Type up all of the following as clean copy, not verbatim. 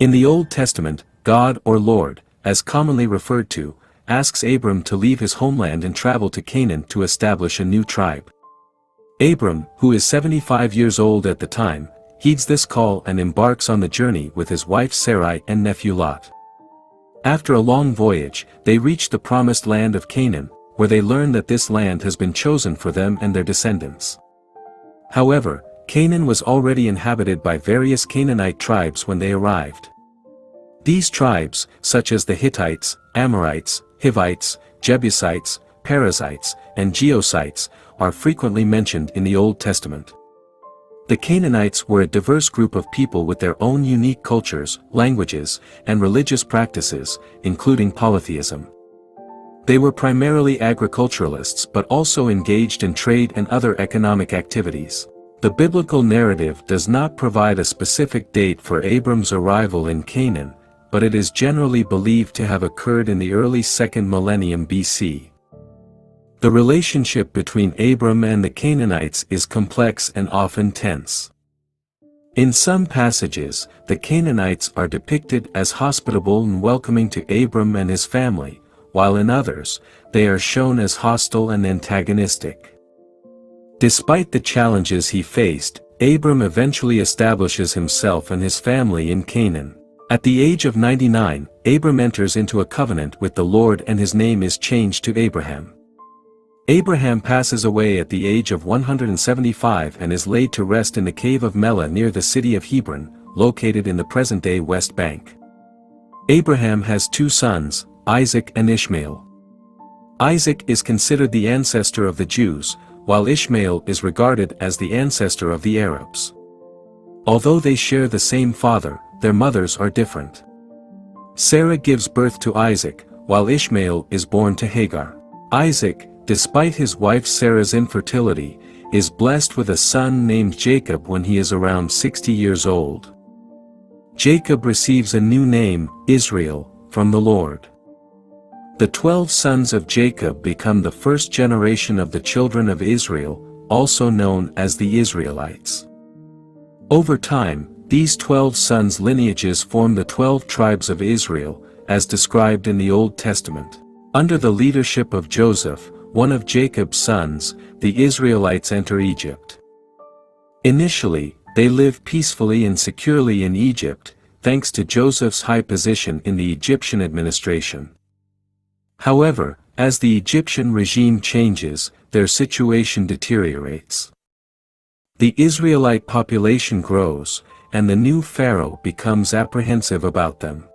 In the Old Testament, God or Lord, as commonly referred to, asks Abram to leave his homeland and travel to Canaan to establish a new tribe. Abram, who is 75 years old at the time, heeds this call and embarks on the journey with his wife Sarai and nephew Lot. After a long voyage, they reach the promised land of Canaan, where they learn that this land has been chosen for them and their descendants. However, Canaan was already inhabited by various Canaanite tribes when they arrived. These tribes, such as the Hittites, Amorites, Hivites, Jebusites, Perizzites, and Jebusites, are frequently mentioned in the Old Testament. The Canaanites were a diverse group of people with their own unique cultures, languages, and religious practices, including polytheism. They were primarily agriculturalists but also engaged in trade and other economic activities. The biblical narrative does not provide a specific date for Abram's arrival in Canaan, but it is generally believed to have occurred in the early 2nd millennium BC. The relationship between Abram and the Canaanites is complex and often tense. In some passages, the Canaanites are depicted as hospitable and welcoming to Abram and his family, while in others, they are shown as hostile and antagonistic. Despite the challenges he faced, Abram eventually establishes himself and his family in Canaan. At the age of 99, Abram enters into a covenant with the Lord and his name is changed to Abraham. Abraham passes away at the age of 175 and is laid to rest in the cave of Mela near the city of Hebron, located in the present-day West Bank. Abraham has two sons, Isaac and Ishmael. Isaac is considered the ancestor of the Jews, while Ishmael is regarded as the ancestor of the Arabs. Although they share the same father, their mothers are different. Sarah gives birth to Isaac, while Ishmael is born to Hagar. Isaac, despite his wife Sarah's infertility, is blessed with a son named Jacob when he is around 60 years old. Jacob receives a new name, Israel, from the Lord. The 12 sons of Jacob become the first generation of the children of Israel, also known as the Israelites. Over time, these 12 sons' lineages form the 12 tribes of Israel, as described in the Old Testament. Under the leadership of Joseph, one of Jacob's sons, the Israelites enter Egypt. Initially, they live peacefully and securely in Egypt, thanks to Joseph's high position in the Egyptian administration. However, as the Egyptian regime changes, their situation deteriorates. The Israelite population grows, and the new pharaoh becomes apprehensive about them.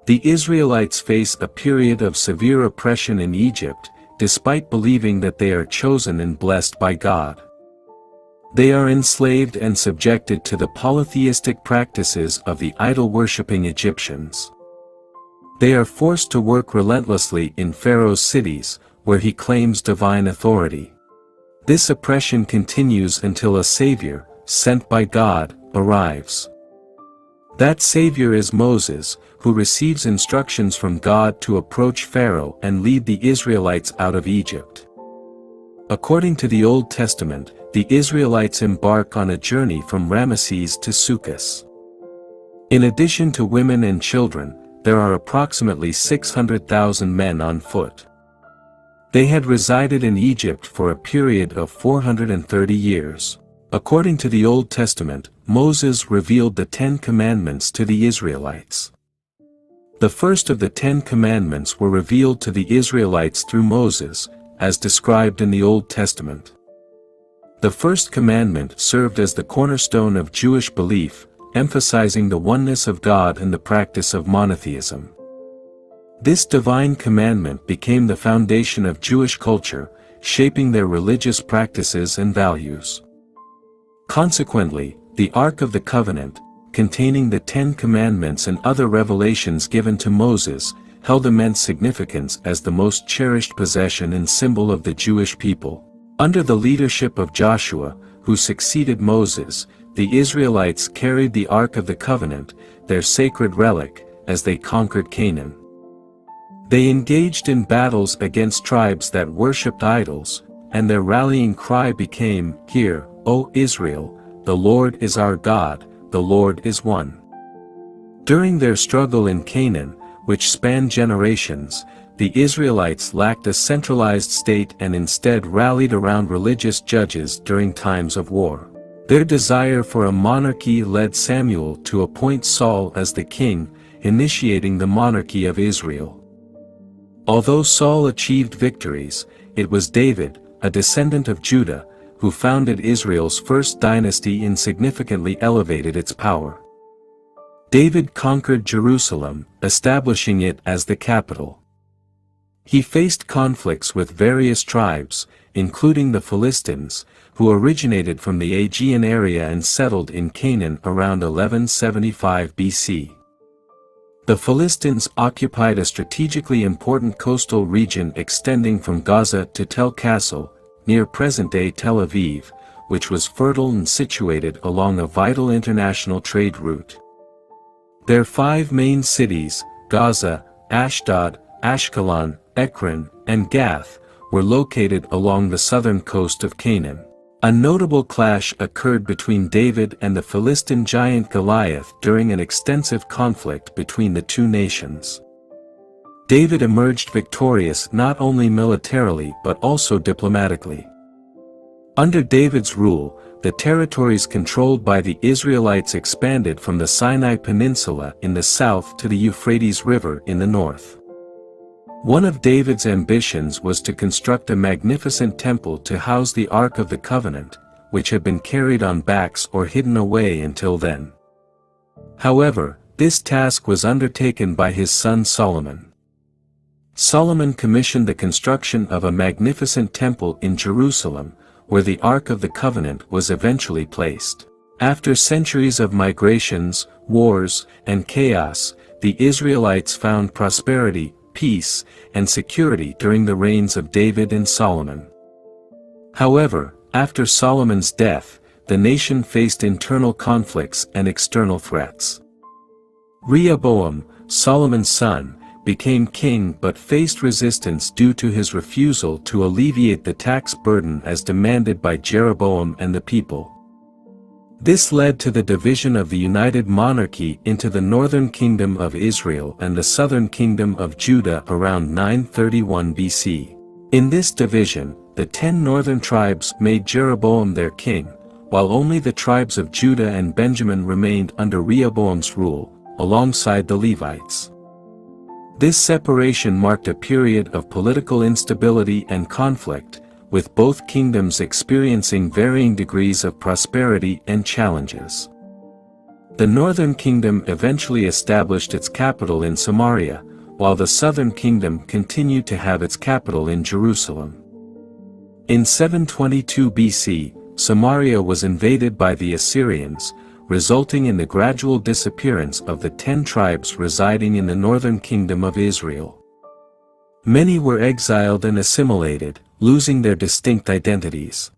The Israelites face a period of severe oppression in Egypt, despite believing that they are chosen and blessed by God. They are enslaved and subjected to the polytheistic practices of the idol-worshipping Egyptians. They are forced to work relentlessly in Pharaoh's cities, where he claims divine authority. This oppression continues until a savior, sent by God, arrives. That savior is Moses, who receives instructions from God to approach Pharaoh and lead the Israelites out of Egypt. According to the Old Testament, the Israelites embark on a journey from Ramesses to Sukkot. In addition to women and children, there are approximately 600,000 men on foot. They had resided in Egypt for a period of 430 years. According to the Old Testament, Moses revealed the 10 Commandments to the Israelites. The first of the 10 Commandments were revealed to the Israelites through Moses, as described in the Old Testament. The first commandment served as the cornerstone of Jewish belief, emphasizing the oneness of God and the practice of monotheism. This divine commandment became the foundation of Jewish culture, shaping their religious practices and values. Consequently, the Ark of the Covenant, containing the 10 Commandments and other revelations given to Moses, held immense significance as the most cherished possession and symbol of the Jewish people. Under the leadership of Joshua, who succeeded Moses, the Israelites carried the Ark of the Covenant, their sacred relic, as they conquered Canaan. They engaged in battles against tribes that worshipped idols, and their rallying cry became, "Hear, O Israel, the Lord is our God, the Lord is one." During their struggle in Canaan, which spanned generations, the Israelites lacked a centralized state and instead rallied around religious judges during times of war. Their desire for a monarchy led Samuel to appoint Saul as the king, initiating the monarchy of Israel. Although Saul achieved victories, it was David, a descendant of Judah, who founded Israel's first dynasty and significantly elevated its power. David conquered Jerusalem, establishing it as the capital. He faced conflicts with various tribes, including the Philistines, who originated from the Aegean area and settled in Canaan around 1175 BC. The Philistines occupied a strategically important coastal region extending from Gaza to Tel Kassel, near present-day Tel Aviv, which was fertile and situated along a vital international trade route. Their 5 main cities, Gaza, Ashdod, Ashkelon, Ekron, and Gath, were located along the southern coast of Canaan. A notable clash occurred between David and the Philistine giant Goliath during an extensive conflict between the two nations. David emerged victorious not only militarily but also diplomatically. Under David's rule, the territories controlled by the Israelites expanded from the Sinai Peninsula in the south to the Euphrates River in the north. One of David's ambitions was to construct a magnificent temple to house the Ark of the Covenant, which had been carried on backs or hidden away until then. However, this task was undertaken by his son Solomon. Solomon commissioned the construction of a magnificent temple in Jerusalem, where the Ark of the Covenant was eventually placed. After centuries of migrations, wars, and chaos, the Israelites found prosperity, peace, and security during the reigns of David and Solomon. However, after Solomon's death, the nation faced internal conflicts and external threats. Rehoboam, Solomon's son, became king but faced resistance due to his refusal to alleviate the tax burden as demanded by Jeroboam and the people. This led to the division of the united monarchy into the northern kingdom of Israel and the southern kingdom of Judah around 931 BC. In this division, the 10 northern tribes made Jeroboam their king, while only the tribes of Judah and Benjamin remained under Rehoboam's rule, alongside the Levites. This separation marked a period of political instability and conflict, with both kingdoms experiencing varying degrees of prosperity and challenges. The northern kingdom eventually established its capital in Samaria, while the southern kingdom continued to have its capital in Jerusalem. In 722 BC, Samaria was invaded by the Assyrians, resulting in the gradual disappearance of the 10 tribes residing in the northern kingdom of Israel. Many were exiled and assimilated, losing their distinct identities.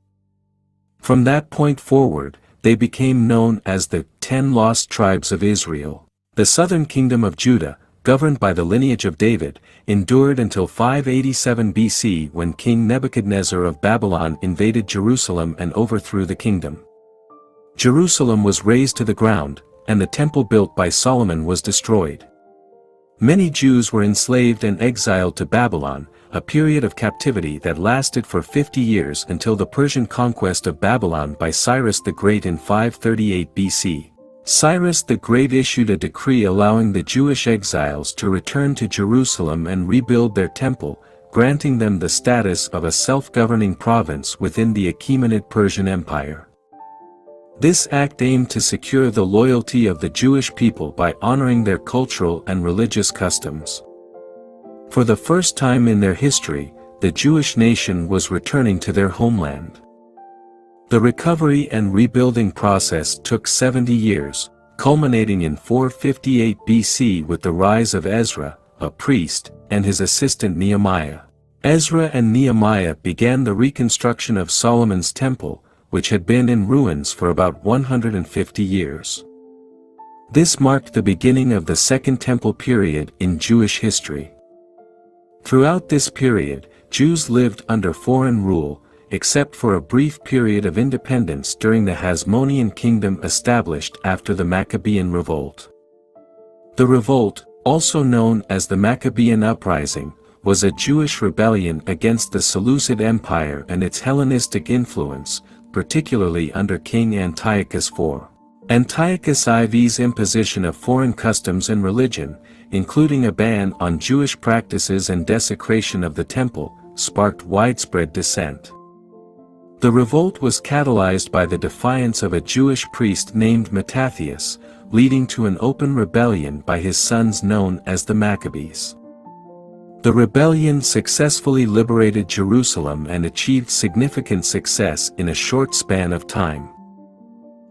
From that point forward, they became known as the 10 Lost Tribes of Israel. The southern kingdom of Judah, governed by the lineage of David, endured until 587 BC when King Nebuchadnezzar of Babylon invaded Jerusalem and overthrew the kingdom. Jerusalem was razed to the ground, and the temple built by Solomon was destroyed. Many Jews were enslaved and exiled to Babylon, a period of captivity that lasted for 50 years until the Persian conquest of Babylon by Cyrus the Great in 538 BC. Cyrus the Great issued a decree allowing the Jewish exiles to return to Jerusalem and rebuild their temple, granting them the status of a self-governing province within the Achaemenid Persian Empire. This act aimed to secure the loyalty of the Jewish people by honoring their cultural and religious customs. For the first time in their history, the Jewish nation was returning to their homeland. The recovery and rebuilding process took 70 years, culminating in 458 BC with the rise of Ezra, a priest, and his assistant Nehemiah. Ezra and Nehemiah began the reconstruction of Solomon's temple, which had been in ruins for about 150 years. This marked the beginning of the Second Temple period in Jewish history. Throughout this period, Jews lived under foreign rule, except for a brief period of independence during the Hasmonean kingdom established after the Maccabean revolt. The revolt, also known as the Maccabean Uprising, was a Jewish rebellion against the Seleucid Empire and its Hellenistic influence, particularly under King Antiochus IV. Antiochus IV's imposition of foreign customs and religion, including a ban on Jewish practices and desecration of the temple, sparked widespread dissent. The revolt was catalyzed by the defiance of a Jewish priest named Mattathias, leading to an open rebellion by his sons known as the Maccabees. The rebellion successfully liberated Jerusalem and achieved significant success in a short span of time.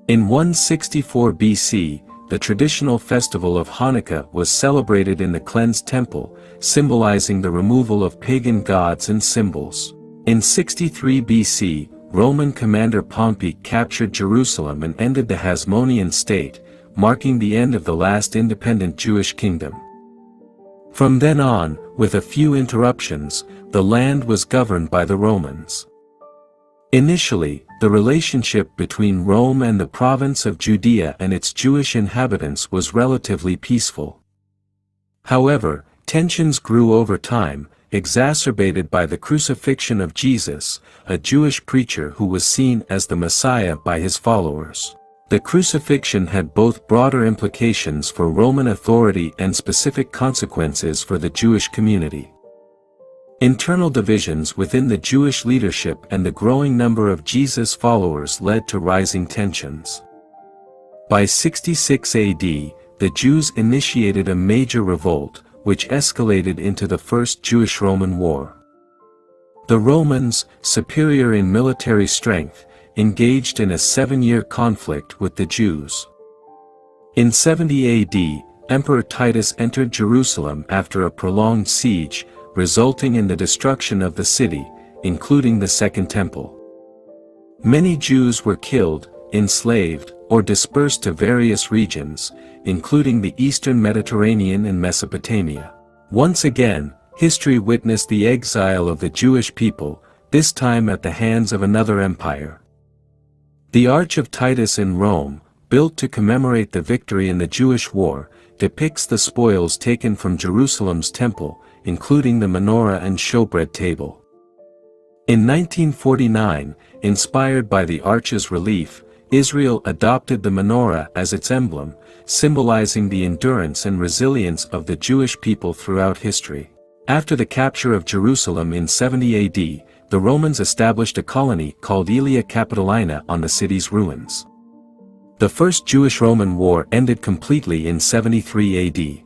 In 164 BC, the traditional festival of Hanukkah was celebrated in the cleansed temple, symbolizing the removal of pagan gods and symbols. In 63 BC, Roman commander Pompey captured Jerusalem and ended the Hasmonean state, marking the end of the last independent Jewish kingdom. From then on, with a few interruptions, the land was governed by the Romans. Initially, the relationship between Rome and the province of Judea and its Jewish inhabitants was relatively peaceful. However, tensions grew over time, exacerbated by the crucifixion of Jesus, a Jewish preacher who was seen as the Messiah by his followers. The crucifixion had both broader implications for Roman authority and specific consequences for the Jewish community. Internal divisions within the Jewish leadership and the growing number of Jesus' followers led to rising tensions. By 66 AD, the Jews initiated a major revolt, which escalated into the First Jewish-Roman War. The Romans, superior in military strength, engaged in a 7-year conflict with the Jews. In 70 AD, Emperor Titus entered Jerusalem after a prolonged siege, resulting in the destruction of the city, including the Second Temple. Many Jews were killed, enslaved, or dispersed to various regions, including the eastern Mediterranean and Mesopotamia. Once again, history witnessed the exile of the Jewish people, this time at the hands of another empire. The Arch of Titus in Rome, built to commemorate the victory in the Jewish War, depicts the spoils taken from Jerusalem's temple, including the menorah and showbread table. In 1949, inspired by the arch's relief, Israel adopted the menorah as its emblem, symbolizing the endurance and resilience of the Jewish people throughout history. After the capture of Jerusalem in 70 AD, the Romans established a colony called Aelia Capitolina on the city's ruins. The First Jewish-Roman War ended completely in 73 AD.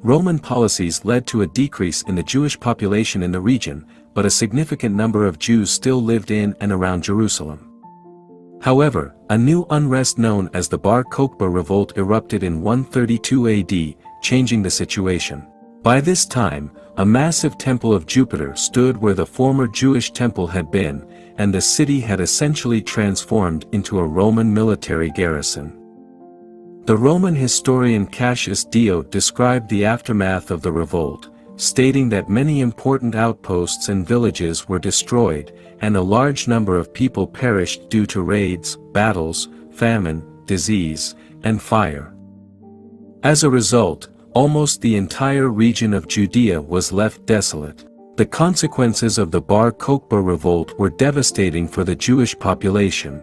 Roman policies led to a decrease in the Jewish population in the region, but a significant number of Jews still lived in and around Jerusalem. However, a new unrest known as the Bar Kokhba revolt erupted in 132 AD, changing the situation. By this time, a massive temple of Jupiter stood where the former Jewish temple had been, and the city had essentially transformed into a Roman military garrison. The Roman historian Cassius Dio described the aftermath of the revolt, stating that many important outposts and villages were destroyed, and a large number of people perished due to raids, battles, famine, disease, and fire. As a result, almost the entire region of Judea was left desolate. The consequences of the Bar Kokhba revolt were devastating for the Jewish population.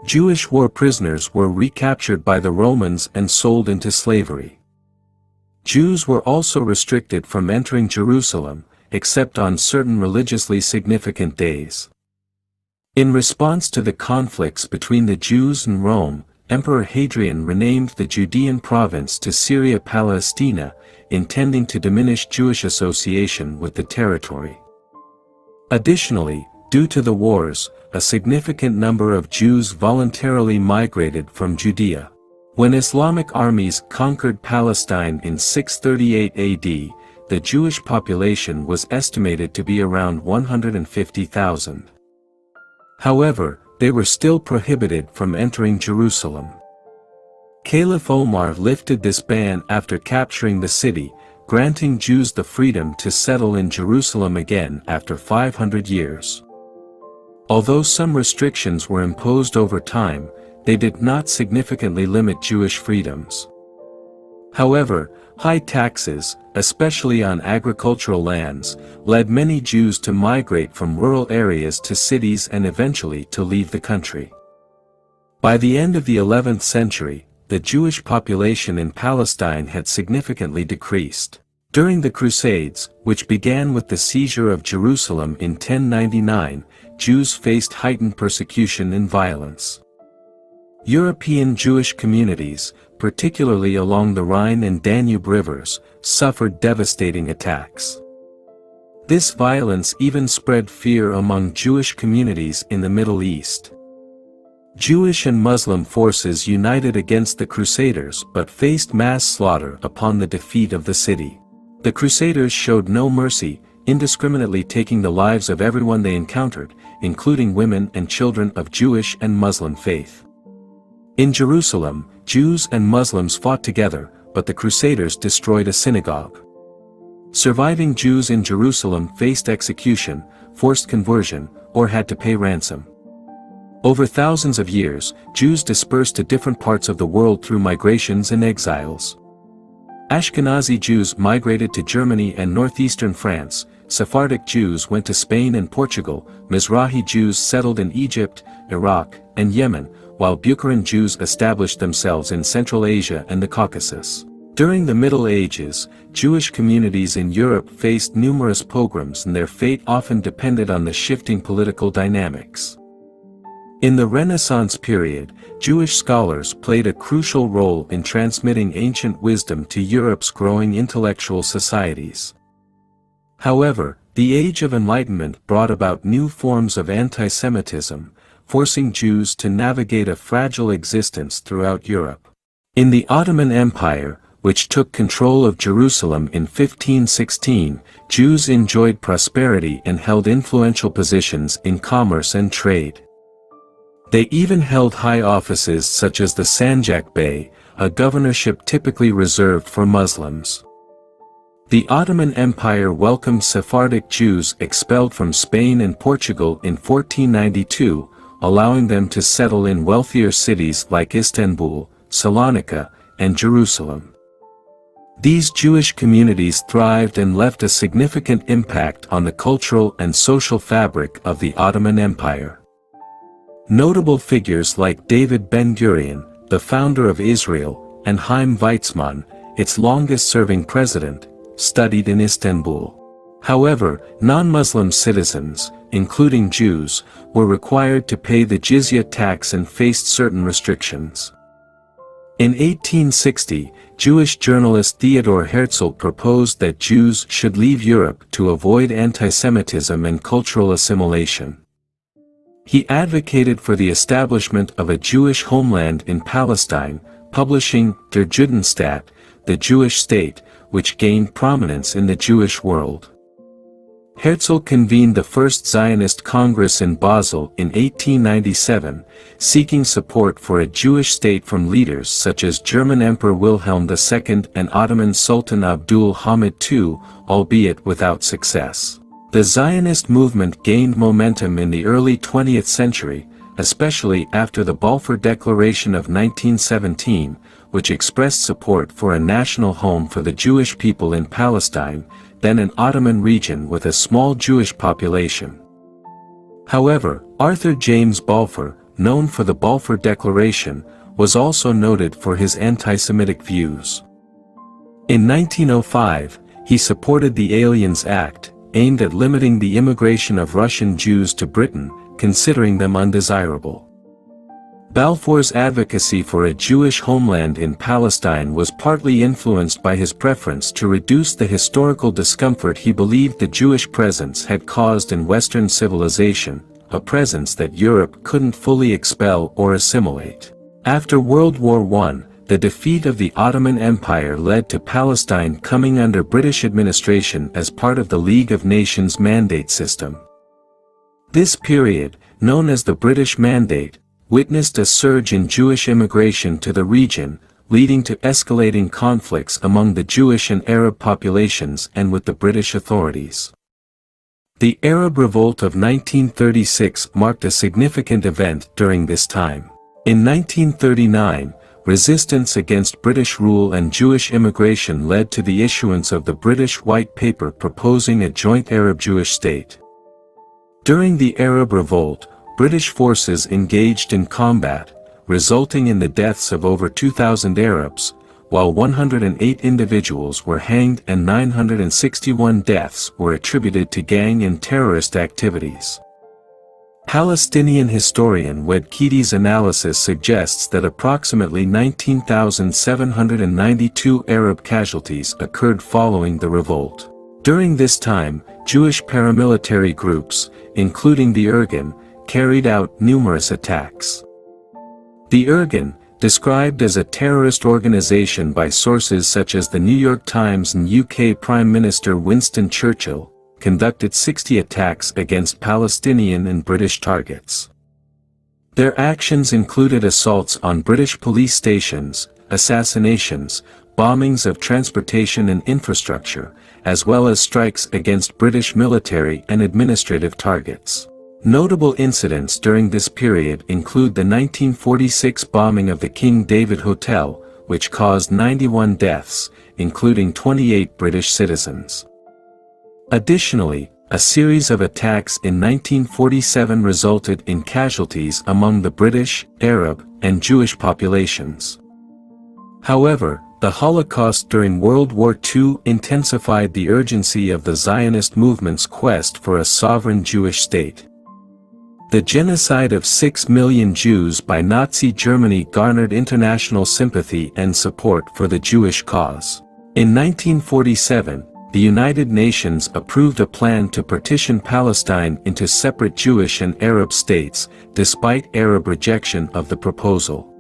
Jewish war prisoners were recaptured by the Romans and sold into slavery. Jews were also restricted from entering Jerusalem, except on certain religiously significant days. In response to the conflicts between the Jews and Rome, Emperor Hadrian renamed the Judean province to Syria Palestina, intending to diminish Jewish association with the territory. Additionally, due to the wars, a significant number of Jews voluntarily migrated from Judea. When Islamic armies conquered Palestine in 638 AD, the Jewish population was estimated to be around 150,000. However, they were still prohibited from entering Jerusalem. Caliph Omar lifted this ban after capturing the city, granting Jews the freedom to settle in Jerusalem again after 500 years. Although some restrictions were imposed over time, they did not significantly limit Jewish freedoms. However, high taxes, especially on agricultural lands, led many Jews to migrate from rural areas to cities and eventually to leave the country. By the end of the 11th century, the Jewish population in Palestine had significantly decreased. During the Crusades, which began with the seizure of Jerusalem in 1099, Jews faced heightened persecution and violence. European Jewish communities, particularly along the Rhine and Danube rivers, suffered devastating attacks. This violence even spread fear among Jewish communities in the Middle East. Jewish and Muslim forces united against the Crusaders but faced mass slaughter upon the defeat of the city. The Crusaders showed no mercy, indiscriminately taking the lives of everyone they encountered, including women and children of Jewish and Muslim faith. In Jerusalem, Jews and Muslims fought together, but the Crusaders destroyed a synagogue. Surviving Jews in Jerusalem faced execution, forced conversion, or had to pay ransom. Over thousands of years, Jews dispersed to different parts of the world through migrations and exiles. Ashkenazi Jews migrated to Germany and northeastern France, Sephardic Jews went to Spain and Portugal, Mizrahi Jews settled in Egypt, Iraq, and Yemen, while Bukharan Jews established themselves in Central Asia and the Caucasus. During the Middle Ages, Jewish communities in Europe faced numerous pogroms and their fate often depended on the shifting political dynamics. In the Renaissance period, Jewish scholars played a crucial role in transmitting ancient wisdom to Europe's growing intellectual societies. However, the Age of Enlightenment brought about new forms of anti-Semitism, forcing Jews to navigate a fragile existence throughout Europe. In the Ottoman Empire, which took control of Jerusalem in 1516, Jews enjoyed prosperity and held influential positions in commerce and trade. They even held high offices such as the Sanjak Bey, a governorship typically reserved for Muslims. The Ottoman Empire welcomed Sephardic Jews expelled from Spain and Portugal in 1492, allowing them to settle in wealthier cities like Istanbul, Salonika, and Jerusalem. These Jewish communities thrived and left a significant impact on the cultural and social fabric of the Ottoman Empire. Notable figures like David Ben-Gurion, the founder of Israel, and Chaim Weizmann, its longest-serving president, studied in Istanbul. However, non-Muslim citizens, including Jews, were required to pay the jizya tax and faced certain restrictions. In 1860, Jewish journalist Theodor Herzl proposed that Jews should leave Europe to avoid anti-Semitism and cultural assimilation. He advocated for the establishment of a Jewish homeland in Palestine, publishing Der Judenstaat, the Jewish state, which gained prominence in the Jewish world. Herzl convened the First Zionist Congress in Basel in 1897, seeking support for a Jewish state from leaders such as German Emperor Wilhelm II and Ottoman Sultan Abdul Hamid II, albeit without success. The Zionist movement gained momentum in the early 20th century, especially after the Balfour Declaration of 1917, which expressed support for a national home for the Jewish people in Palestine, then an Ottoman region with a small Jewish population. However, Arthur James Balfour, known for the Balfour Declaration, was also noted for his anti-Semitic views. In 1905, he supported the Aliens Act, aimed at limiting the immigration of Russian Jews to Britain, considering them undesirable. Balfour's advocacy for a Jewish homeland in Palestine was partly influenced by his preference to reduce the historical discomfort he believed the Jewish presence had caused in Western civilization, a presence that Europe couldn't fully expel or assimilate. After World War I, the defeat of the Ottoman Empire led to Palestine coming under British administration as part of the League of Nations mandate system. This period, known as the British Mandate, witnessed a surge in Jewish immigration to the region, leading to escalating conflicts among the Jewish and Arab populations and with the British authorities. The Arab Revolt of 1936 marked a significant event during this time. In 1939, resistance against British rule and Jewish immigration led to the issuance of the British White Paper proposing a joint Arab-Jewish state. During the Arab Revolt, British forces engaged in combat, resulting in the deaths of over 2,000 Arabs, while 108 individuals were hanged and 961 deaths were attributed to gang and terrorist activities. Palestinian historian Wed Keaty's analysis suggests that approximately 19,792 Arab casualties occurred following the revolt. During this time, Jewish paramilitary groups, including the Irgun, carried out numerous attacks. The Irgun, described as a terrorist organization by sources such as the New York Times and UK Prime Minister Winston Churchill, conducted 60 attacks against Palestinian and British targets. Their actions included assaults on British police stations, assassinations, bombings of transportation and infrastructure, as well as strikes against British military and administrative targets. Notable incidents during this period include the 1946 bombing of the King David Hotel, which caused 91 deaths, including 28 British citizens. Additionally, a series of attacks in 1947 resulted in casualties among the British, Arab, and Jewish populations. However, the Holocaust during World War II intensified the urgency of the Zionist movement's quest for a sovereign Jewish state. The genocide of 6 million Jews by Nazi Germany garnered international sympathy and support for the Jewish cause. In 1947, the United Nations approved a plan to partition Palestine into separate Jewish and Arab states, despite Arab rejection of the proposal.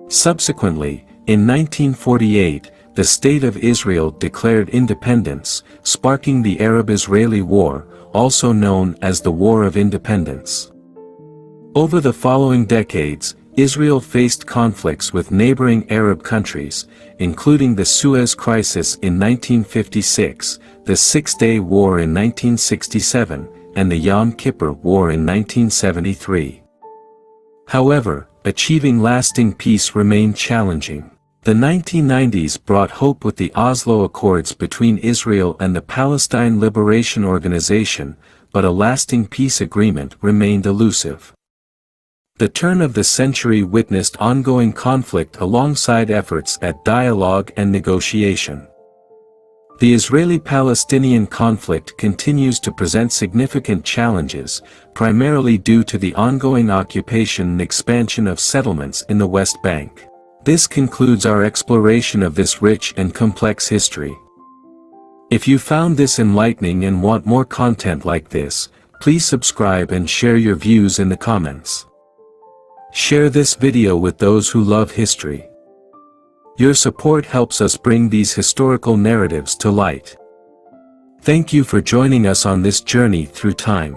Subsequently, in 1948, the State of Israel declared independence, sparking the Arab-Israeli War, also known as the War of Independence. Over the following decades, Israel faced conflicts with neighboring Arab countries, including the Suez Crisis in 1956, the Six-Day War in 1967, and the Yom Kippur War in 1973. However, achieving lasting peace remained challenging. The 1990s brought hope with the Oslo Accords between Israel and the Palestine Liberation Organization, but a lasting peace agreement remained elusive. The turn of the century witnessed ongoing conflict alongside efforts at dialogue and negotiation. The Israeli-Palestinian conflict continues to present significant challenges, primarily due to the ongoing occupation and expansion of settlements in the West Bank. This concludes our exploration of this rich and complex history. If you found this enlightening and want more content like this, please subscribe and share your views in the comments. Share this video with those who love history. Your support helps us bring these historical narratives to light. Thank you for joining us on this journey through time.